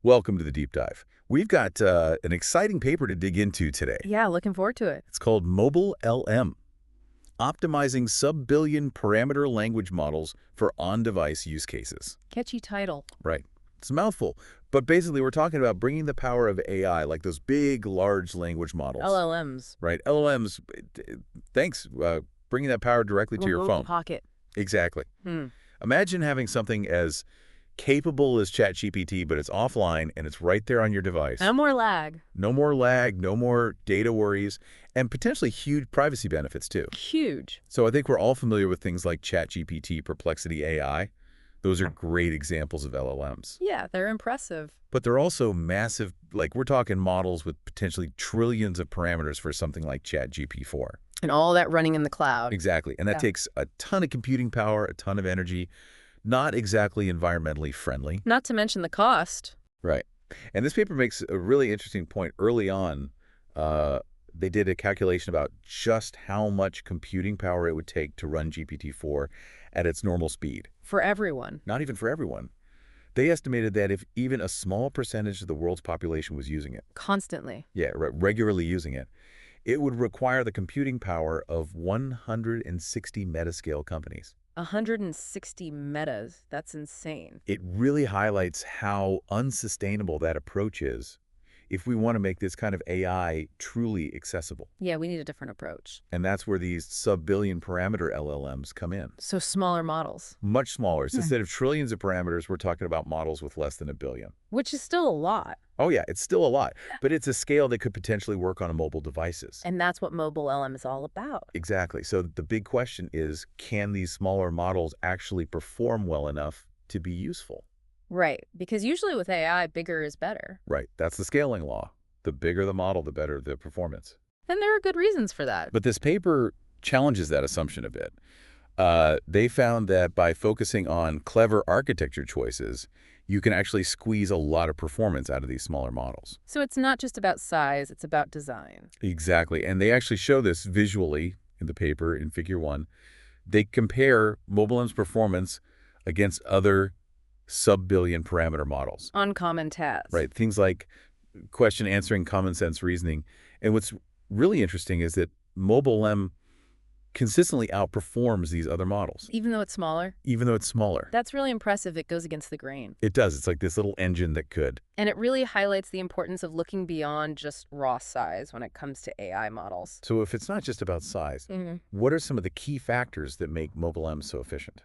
Welcome to the deep dive. We've got an exciting paper to dig into today. Yeah, looking forward to it. It's called MobileLM, Optimizing Sub-Billion Parameter Language Models for On-Device Use Cases. Catchy title. Right. It's a mouthful. But basically, we're talking about bringing the power of AI, like those big, large language models. LLMs. Right. LLMs, thanks, bringing that power directly to your phone. Pocket. Exactly. Imagine having something as capable as ChatGPT, but it's offline and it's right there on your device. No more lag. No more lag, no more data worries, and potentially huge privacy benefits too. Huge. So I think we're all familiar with things like ChatGPT, Perplexity AI. Those are great examples of LLMs. Yeah, they're impressive. But they're also massive, like we're talking models with potentially trillions of parameters for something like ChatGPT-4. And all that running in the cloud. Exactly. And that takes a ton of computing power, a ton of energy, not exactly environmentally friendly. Not to mention the cost. Right. And this paper makes a really interesting point. Early on, they did a calculation about just how much computing power it would take to run GPT-4 at its normal speed. For everyone. Not even for everyone. They estimated that if even a small percentage of the world's population was using it. Constantly. Yeah, regularly using it. It would require the computing power of 160 metascale companies. 160 metas. That's insane. It really highlights how unsustainable that approach is if we want to make this kind of AI truly accessible. Yeah, we need a different approach. And that's where these sub-billion parameter LLMs come in. So smaller models. Much smaller. So instead of trillions of parameters, we're talking about models with less than a billion. Which is still a lot. Oh yeah, it's still a lot, but it's a scale that could potentially work on mobile devices. And that's what MobileLM is all about. Exactly. So the big question is, can these smaller models actually perform well enough to be useful? Right, because usually with AI, bigger is better. Right. That's the scaling law. The bigger the model, the better the performance. And there are good reasons for that. But this paper challenges that assumption a bit. They found that by focusing on clever architecture choices, you can actually squeeze a lot of performance out of these smaller models. So it's not just about size, it's about design. Exactly. And they actually show this visually in the paper in Figure 1. They compare MobileLM's performance against other sub-billion parameter models. Uncommon tasks. Right. Things like question answering, common sense reasoning. And what's really interesting is that MobileLM consistently outperforms these other models. Even though it's smaller? Even though it's smaller. That's really impressive. It goes against the grain. It does. It's like this little engine that could. And it really highlights the importance of looking beyond just raw size when it comes to AI models. So if it's not just about size, what are some of the key factors that make MobileLM so efficient?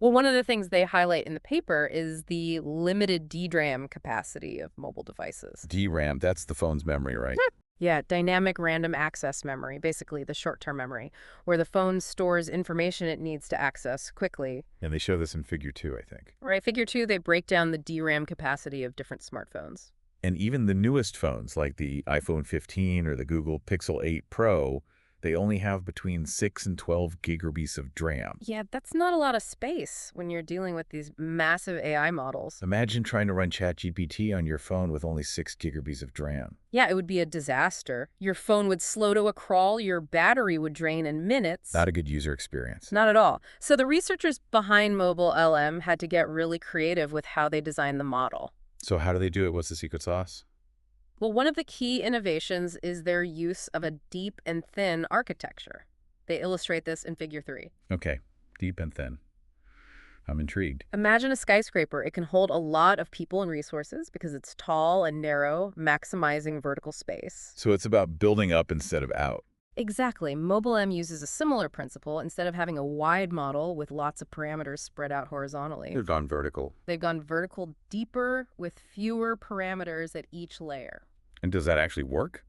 Well, one of the things they highlight in the paper is the limited DRAM capacity of mobile devices. DRAM, that's the phone's memory, right? Yeah, dynamic random access memory, basically the short-term memory, where the phone stores information it needs to access quickly. And they show this in Figure 2, I think. Right, Figure 2, they break down the DRAM capacity of different smartphones. And even the newest phones, like the iPhone 15 or the Google Pixel 8 Pro, they only have between 6 and 12 gigabytes of DRAM. Yeah, that's not a lot of space when you're dealing with these massive AI models. Imagine trying to run ChatGPT on your phone with only 6 gigabytes of DRAM. Yeah, it would be a disaster. Your phone would slow to a crawl, your battery would drain in minutes. Not a good user experience. Not at all. So the researchers behind MobileLM had to get really creative with how they designed the model. So how do they do it? What's the secret sauce? Well, one of the key innovations is their use of a deep and thin architecture. They illustrate this in Figure 3. Okay, deep and thin. I'm intrigued. Imagine a skyscraper. It can hold a lot of people and resources because it's tall and narrow, maximizing vertical space. So it's about building up instead of out. Exactly. MobileM uses a similar principle. Instead of having a wide model with lots of parameters spread out horizontally, They've gone vertical. they've gone vertical, deeper, with fewer parameters at each layer. And does that actually work?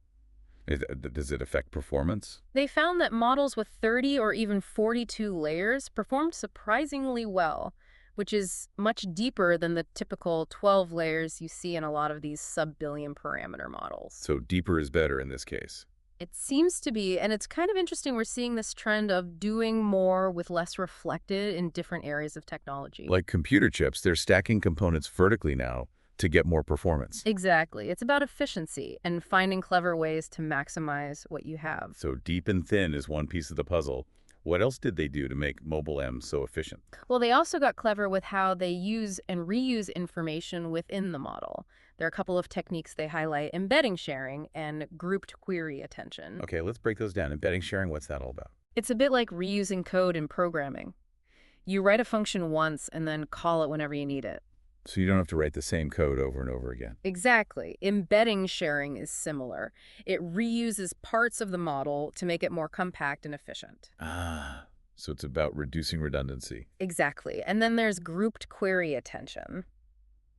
Does it affect performance? They found that models with 30 or even 42 layers performed surprisingly well, which is much deeper than the typical 12 layers you see in a lot of these sub-billion parameter models. So deeper is better in this case. It seems to be, and it's kind of interesting we're seeing this trend of doing more with less reflected in different areas of technology. Like computer chips, they're stacking components vertically now to get more performance. Exactly. It's about efficiency and finding clever ways to maximize what you have. So deep and thin is one piece of the puzzle. What else did they do to make MobileM so efficient? Well, they also got clever with how they use and reuse information within the model. There are a couple of techniques they highlight: embedding sharing and grouped query attention. Okay, let's break those down. Embedding sharing, what's that all about? It's a bit like reusing code in programming. You write a function once and then call it whenever you need it. So you don't have to write the same code over and over again. Exactly. Embedding sharing is similar. It reuses parts of the model to make it more compact and efficient. Ah, so it's about reducing redundancy. Exactly. And then there's grouped query attention.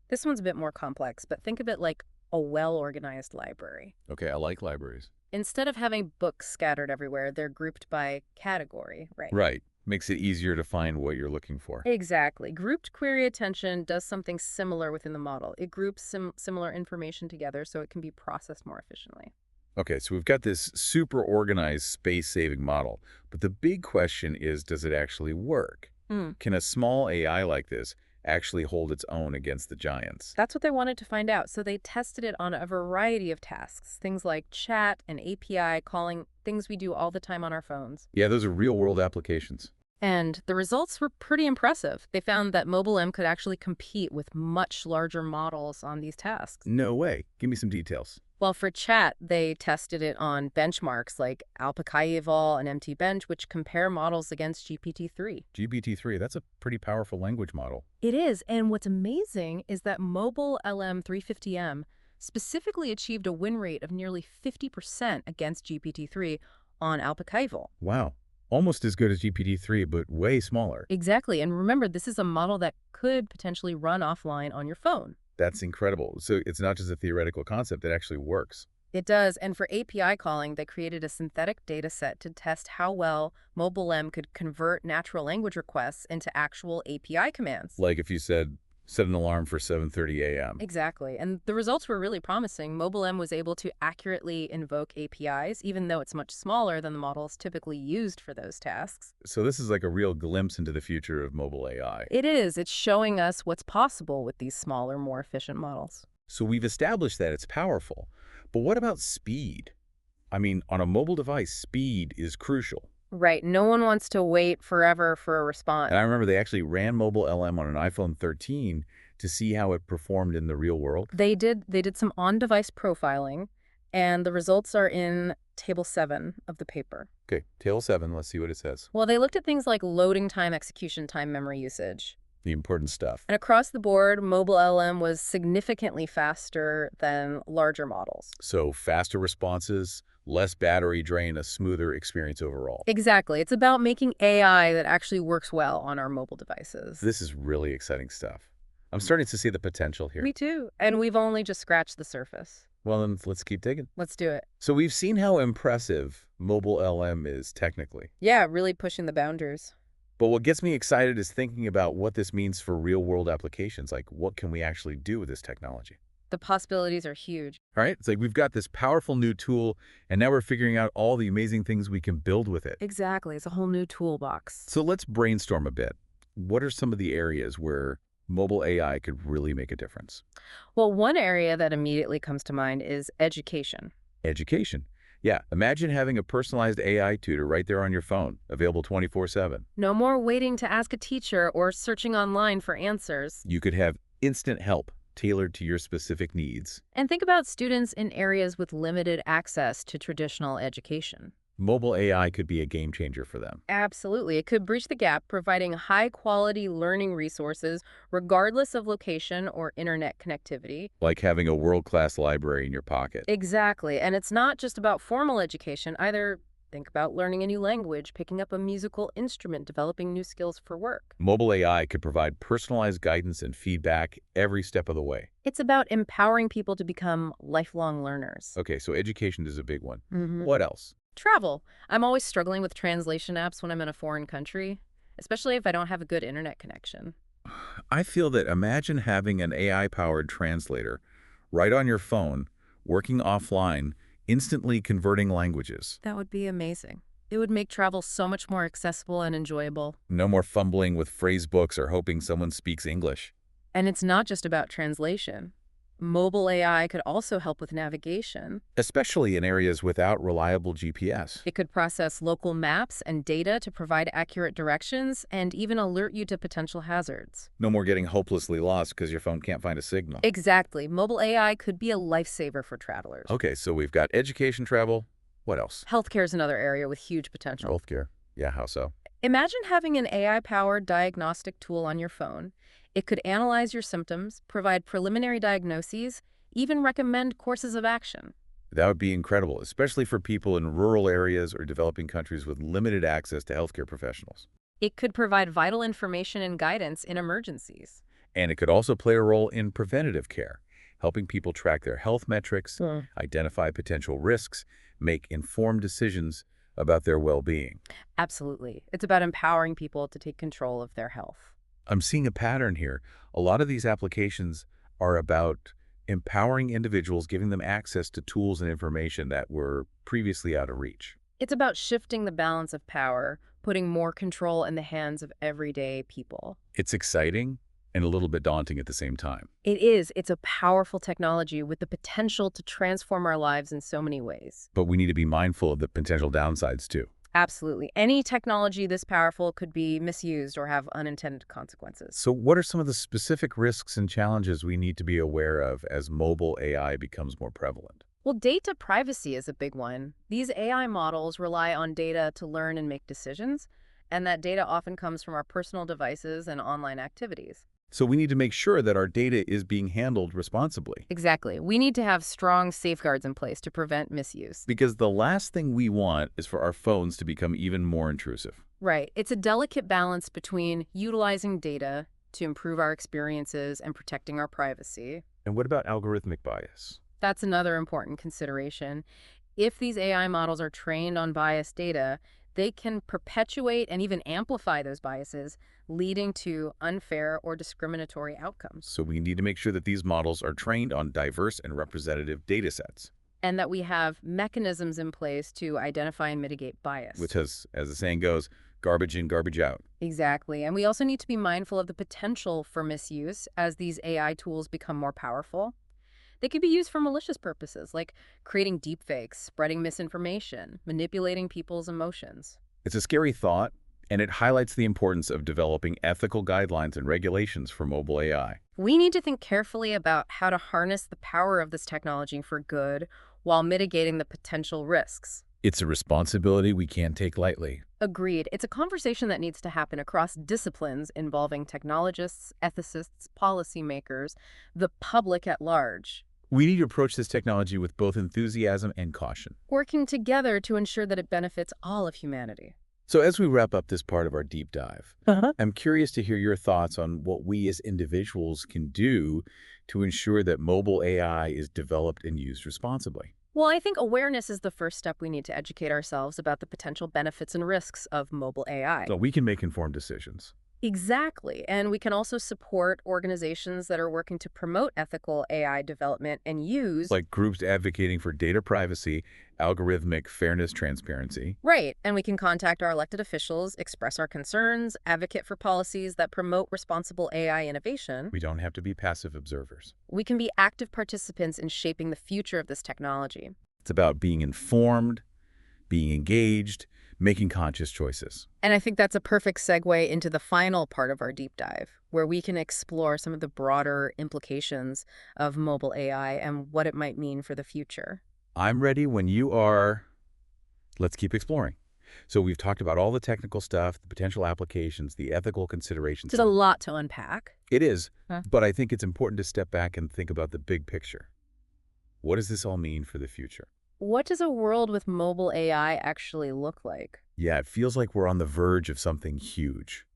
This one's a bit more complex, but think of it like a well-organized library. Okay, I like libraries. Instead of having books scattered everywhere, they're grouped by category, right? Right. Makes it easier to find what you're looking for. Exactly. Grouped query attention does something similar within the model. It groups similar information together so it can be processed more efficiently. Okay, so we've got this super organized space-saving model, but the big question is, does it actually work? Hmm. Can a small AI like this actually hold its own against the giants? That's what they wanted to find out, so they tested it on a variety of tasks, things like chat and API calling, things we do all the time on our phones. Yeah, those are real-world applications. And the results were pretty impressive. They found that MobileM could actually compete with much larger models on these tasks. No way. Give me some details. Well, for chat, they tested it on benchmarks like Alpakaival and MTBench, which compare models against GPT-3. GPT-3, that's a pretty powerful language model. It is, and what's amazing is that MobileLM-350M specifically achieved a win rate of nearly 50% against GPT-3 on Alpakaival. Wow. Almost as good as GPT-3, but way smaller. Exactly, and remember, this is a model that could potentially run offline on your phone. That's incredible. So it's not just a theoretical concept, it actually works. It does, and for API calling, they created a synthetic data set to test how well MobileM could convert natural language requests into actual API commands. Like if you said, set an alarm for 7:30 a.m. Exactly, and the results were really promising. MobileM was able to accurately invoke APIs, even though it's much smaller than the models typically used for those tasks. So this is like a real glimpse into the future of mobile AI. It is. It's showing us what's possible with these smaller, more efficient models. So we've established that it's powerful. But what about speed? I mean, on a mobile device, speed is crucial. Right. No one wants to wait forever for a response. And I remember they actually ran MobileLM on an iPhone 13 to see how it performed in the real world. They did some on-device profiling, and the results are in Table 7 of the paper. Okay, Table 7, let's see what it says. Well, they looked at things like loading time, execution time, memory usage. The important stuff. And across the board, MobileLM was significantly faster than larger models. So faster responses, less battery drain, a smoother experience overall. Exactly. It's about making AI that actually works well on our mobile devices. This is really exciting stuff. I'm starting to see the potential here. Me too. And we've only just scratched the surface. Well, then let's keep digging. Let's do it. So we've seen how impressive MobileLM is technically. Yeah, really pushing the boundaries. But what gets me excited is thinking about what this means for real-world applications. Like, what can we actually do with this technology? The possibilities are huge. All right? It's like we've got this powerful new tool, and now we're figuring out all the amazing things we can build with it. Exactly. It's a whole new toolbox. So let's brainstorm a bit. What are some of the areas where mobile AI could really make a difference? Well, one area that immediately comes to mind is education. Education. Yeah, imagine having a personalized AI tutor right there on your phone, available 24/7. No more waiting to ask a teacher or searching online for answers. You could have instant help tailored to your specific needs. And think about students in areas with limited access to traditional education. Mobile AI could be a game changer for them. Absolutely. It could bridge the gap, providing high-quality learning resources regardless of location or internet connectivity. Like having a world-class library in your pocket. Exactly. And it's not just about formal education either. Think about learning a new language, picking up a musical instrument, developing new skills for work. Mobile AI could provide personalized guidance and feedback every step of the way. It's about empowering people to become lifelong learners. Okay, so education is a big one. Mm-hmm. What else? Travel. I'm always struggling with translation apps when I'm in a foreign country, especially if I don't have a good internet connection. I feel that imagine having an AI-powered translator right on your phone, working offline, instantly converting languages. That would be amazing. It would make travel so much more accessible and enjoyable. No more fumbling with phrase books or hoping someone speaks English. And it's not just about translation. Mobile AI could also help with navigation. especially in areas without reliable GPS. It could process local maps and data to provide accurate directions and even alert you to potential hazards. No more getting hopelessly lost because your phone can't find a signal. Exactly. Mobile AI could be a lifesaver for travelers. Okay, so we've got education, travel. What else? Healthcare is another area with huge potential. Healthcare. Yeah, how so? Imagine having an AI-powered diagnostic tool on your phone. It could analyze your symptoms, provide preliminary diagnoses, even recommend courses of action. That would be incredible, especially for people in rural areas or developing countries with limited access to healthcare professionals. It could provide vital information and guidance in emergencies. And it could also play a role in preventative care, helping people track their health metrics, identify potential risks, make informed decisions about their well-being. Absolutely. It's about empowering people to take control of their health. I'm seeing a pattern here. A lot of these applications are about empowering individuals, giving them access to tools and information that were previously out of reach. It's about shifting the balance of power, putting more control in the hands of everyday people. It's exciting and a little bit daunting at the same time. It is. It's a powerful technology with the potential to transform our lives in so many ways. But we need to be mindful of the potential downsides too. Absolutely. Any technology this powerful could be misused or have unintended consequences. So what are some of the specific risks and challenges we need to be aware of as mobile AI becomes more prevalent? Well, data privacy is a big one. These AI models rely on data to learn and make decisions, and that data often comes from our personal devices and online activities. So we need to make sure that our data is being handled responsibly. Exactly. We need to have strong safeguards in place to prevent misuse. Because the last thing we want is for our phones to become even more intrusive. Right. It's a delicate balance between utilizing data to improve our experiences and protecting our privacy. And what about algorithmic bias? That's another important consideration. If these AI models are trained on biased data, they can perpetuate and even amplify those biases, leading to unfair or discriminatory outcomes. So we need to make sure that these models are trained on diverse and representative data sets. And that we have mechanisms in place to identify and mitigate bias. Which has, as the saying goes, garbage in, garbage out. Exactly. And we also need to be mindful of the potential for misuse as these AI tools become more powerful. They could be used for malicious purposes, like creating deepfakes, spreading misinformation, manipulating people's emotions. It's a scary thought, and it highlights the importance of developing ethical guidelines and regulations for mobile AI. We need to think carefully about how to harness the power of this technology for good while mitigating the potential risks. It's a responsibility we can't take lightly. Agreed. It's a conversation that needs to happen across disciplines involving technologists, ethicists, policymakers, the public at large. We need to approach this technology with both enthusiasm and caution. Working together to ensure that it benefits all of humanity. So as we wrap up this part of our deep dive, I'm curious to hear your thoughts on what we as individuals can do to ensure that mobile AI is developed and used responsibly. Well, I think awareness is the first step. We need to educate ourselves about the potential benefits and risks of mobile AI. So we can make informed decisions. Exactly. And we can also support organizations that are working to promote ethical AI development and use. Like groups advocating for data privacy, algorithmic fairness, transparency. Right. And we can contact our elected officials, express our concerns, advocate for policies that promote responsible AI innovation. We don't have to be passive observers. We can be active participants in shaping the future of this technology. It's about being informed, being engaged, making conscious choices. And I think that's a perfect segue into the final part of our deep dive, where we can explore some of the broader implications of mobile AI and what it might mean for the future. I'm ready when you are. Let's keep exploring. So we've talked about all the technical stuff, the potential applications, the ethical considerations. It's a lot to unpack. It is, but I think it's important to step back and think about the big picture. What does this all mean for the future? What does a world with mobile AI actually look like? Yeah, it feels like we're on the verge of something huge,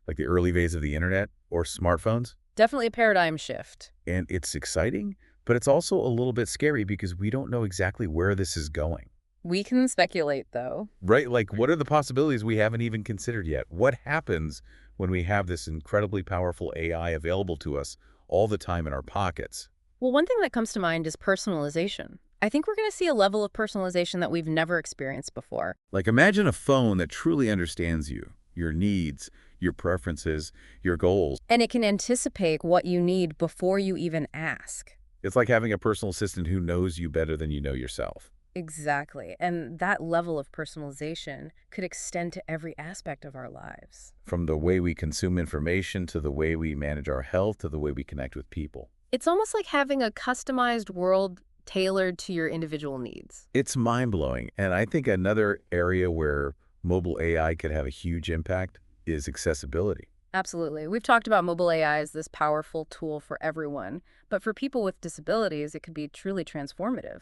like the early days of the internet or smartphones. Definitely a paradigm shift. And it's exciting, but it's also a little bit scary because we don't know exactly where this is going. We can speculate, though. Right? Like, what are the possibilities we haven't even considered yet? What happens when we have this incredibly powerful AI available to us all the time in our pockets? Well, one thing that comes to mind is personalization. I think we're going to see a level of personalization that we've never experienced before. Like, imagine a phone that truly understands you, your needs, your preferences, your goals. And it can anticipate what you need before you even ask. It's like having a personal assistant who knows you better than you know yourself. Exactly. And that level of personalization could extend to every aspect of our lives. From the way we consume information to the way we manage our health to the way we connect with people. It's almost like having a customized world tailored to your individual needs. It's mind-blowing, and I think another area where mobile AI could have a huge impact is accessibility. Absolutely. We've talked about mobile AI as this powerful tool for everyone, but for people with disabilities, it could be truly transformative.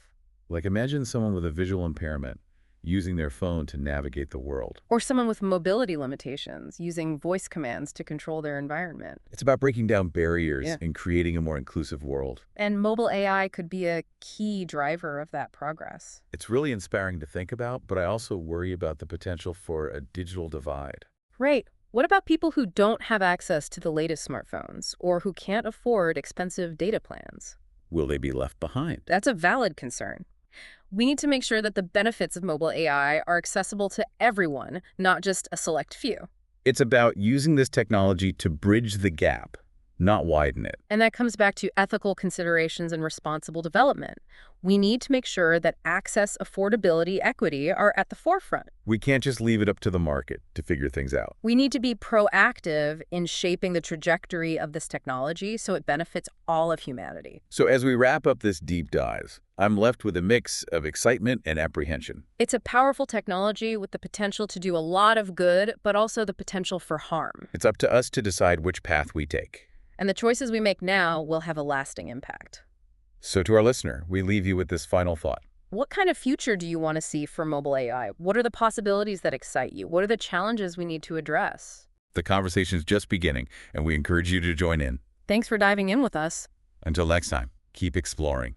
Like imagine someone with a visual impairment using their phone to navigate the world. Or someone with mobility limitations using voice commands to control their environment. It's about breaking down barriers Yeah. and creating a more inclusive world. And mobile AI could be a key driver of that progress. It's really inspiring to think about, but I also worry about the potential for a digital divide. Right. What about people who don't have access to the latest smartphones or who can't afford expensive data plans? Will they be left behind? That's a valid concern. We need to make sure that the benefits of mobile AI are accessible to everyone, not just a select few. It's about using this technology to bridge the gap, not widen it. And that comes back to ethical considerations and responsible development. We need to make sure that access, affordability, equity are at the forefront. We can't just leave it up to the market to figure things out. We need to be proactive in shaping the trajectory of this technology so it benefits all of humanity. So as we wrap up this deep dive, I'm left with a mix of excitement and apprehension. It's a powerful technology with the potential to do a lot of good, but also the potential for harm. It's up to us to decide which path we take. And the choices we make now will have a lasting impact. So to our listener, we leave you with this final thought. What kind of future do you want to see for mobile AI? What are the possibilities that excite you? What are the challenges we need to address? The conversation is just beginning, and we encourage you to join in. Thanks for diving in with us. Until next time, keep exploring.